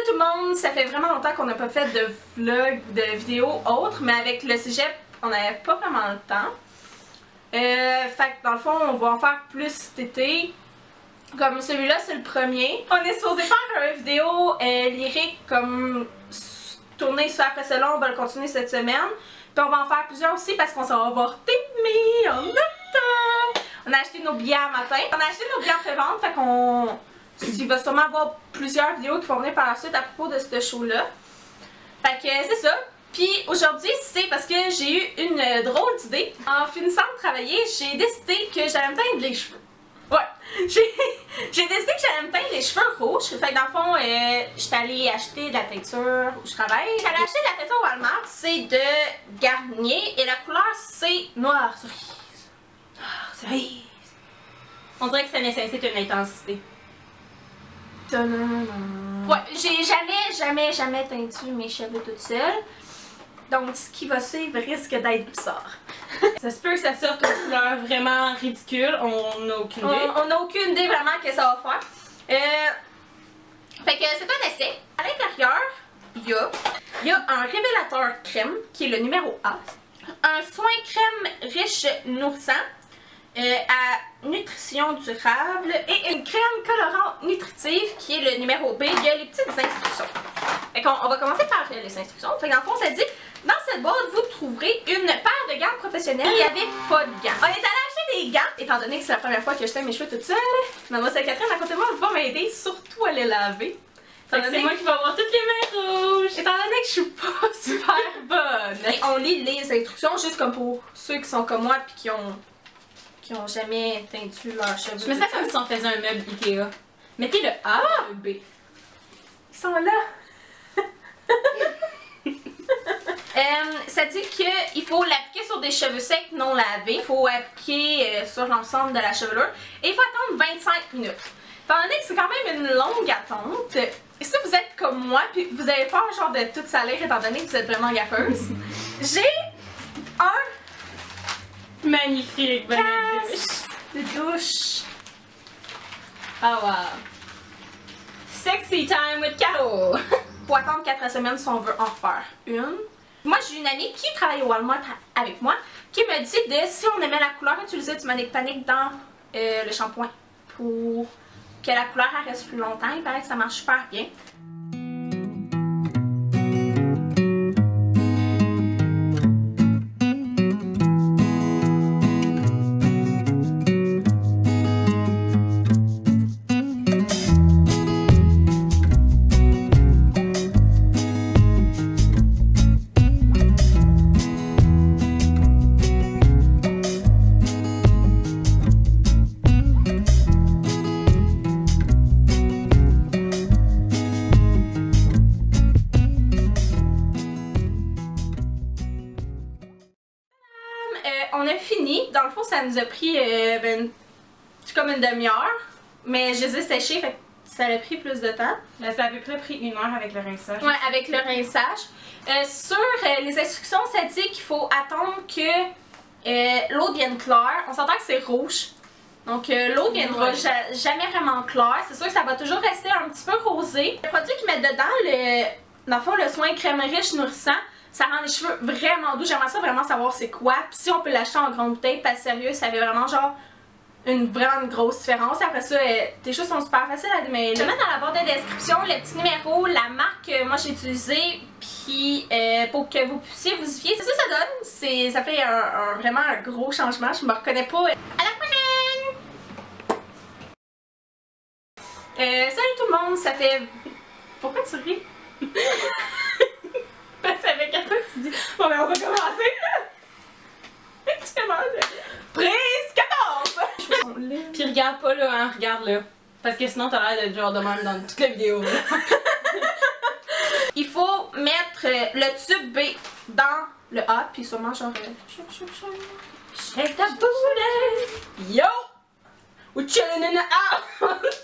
Salut tout le monde! Ça fait vraiment longtemps qu'on n'a pas fait de vlog, de vidéos autres, mais avec le cégep, on n'avait pas vraiment le temps. Fait que dans le fond, on va en faire plus cet été. Comme celui-là, c'est le premier. On est supposé faire une vidéo lyrique comme tournée sur après cela, on va le continuer cette semaine. Puis on va en faire plusieurs aussi parce qu'on s'en va voir Timmy en automne. On a acheté nos billets à matin. On a acheté nos billets en pré-vente, fait qu'on... Il va sûrement avoir plusieurs vidéos qui vont venir par la suite à propos de ce show-là. Fait que c'est ça. Puis aujourd'hui, c'est parce que j'ai eu une drôle d'idée. En finissant de travailler, j'ai décidé que j'allais me teindre les cheveux. Ouais, j'ai décidé que j'allais me teindre les cheveux rouges. Fait que dans le fond, j'étais allée acheter de la teinture où je travaille. J'allais acheter de la teinture au Walmart, c'est de Garnier et la couleur c'est noir cerise. Noir cerise. On dirait que ça nécessite une intensité. Ouais, j'ai jamais teintu mes cheveux toute seule. Donc ce qui va suivre risque d'être bizarre. Ça se peut que ça sorte une couleur vraiment ridicule, on n'a aucune idée. On n'a aucune idée vraiment que ça va faire. Fait que c'est un essai. À l'intérieur, il y a un révélateur crème qui est le numéro A. Un soin crème riche nourrissant. À nutrition durable et une crème colorante nutritive qui est le numéro B. Il y a les petites instructions. Fait qu'on va commencer par les instructions. Fait que dans le fond, ça dit dans cette boîte, vous trouverez une paire de gants professionnels. Il n'y avait pas de gants. On est allé acheter des gants, étant donné que c'est la première fois que je teins mes cheveux toute seule. Mademoiselle Catherine à côté de moi va m'aider, surtout à les laver. C'est moi qui vais avoir toutes les mains rouges. Étant donné que je suis pas super bonne. Et on lit les instructions juste comme pour ceux qui sont comme moi puis qui ont jamais teintu leurs cheveux. Je me sens comme si on faisait un meuble Ikea. Mettez le A et le B. Ils sont là! Ça dit qu'il faut l'appliquer sur des cheveux secs non lavés. Il faut appliquer sur l'ensemble de la chevelure. Et il faut attendre 25 minutes. Étant donné que c'est quand même une longue attente, et si vous êtes comme moi, puis vous avez peur genre de tout salir étant donné que vous êtes vraiment gaffeuse, j'ai un magnifique bonnet de douche. Oh wow. Sexy time with Caro. Faut attendre 4 semaines si on veut en refaire une. Moi j'ai une amie qui travaille au Walmart avec moi qui me dit de si on aimait la couleur, utiliser du Manic Panic dans le shampoing pour que la couleur elle reste plus longtemps. Il paraît que ça marche super bien. On a fini. Dans le fond, ça nous a pris comme une demi-heure. Mais je les ai séchés, fait que ça a pris plus de temps. Là, ça a à peu près pris 1 heure avec le rinçage. Ouais, avec le rinçage. Sur les instructions, ça dit qu'il faut attendre que l'eau devienne claire. On s'entend que c'est rouge. Donc l'eau ne deviendra jamais vraiment claire. C'est sûr que ça va toujours rester un petit peu rosé. Le produit qu'ils mettent dedans, dans le fond, le soin crème riche nourrissant, ça rend les cheveux vraiment doux. J'aimerais ça vraiment savoir c'est quoi. Puis si on peut l'acheter en grande bouteille, pas sérieux, ça fait vraiment genre vraiment grosse différence. Après ça, tes cheveux sont super faciles à démêler. Je vais mettre dans la barre de description le petit numéro, la marque que moi j'ai utilisée, puis pour que vous puissiez vous y fier. C'est ça que ça donne. Ça fait vraiment un gros changement. Je me reconnais pas. À la prochaine! Salut tout le monde, ça fait... Pourquoi tu ris? Parce qu'avec un truc, tu dis bon ben on va commencer. Tu fais mal. Prise 14! Puis regarde pas là, hein, regarde là. Parce que sinon t'as l'air de genre de même dans toute la vidéo. Il faut mettre le tube B dans le A, puis sûrement genre... Shake that booty! Yo! We're chillin' in the house!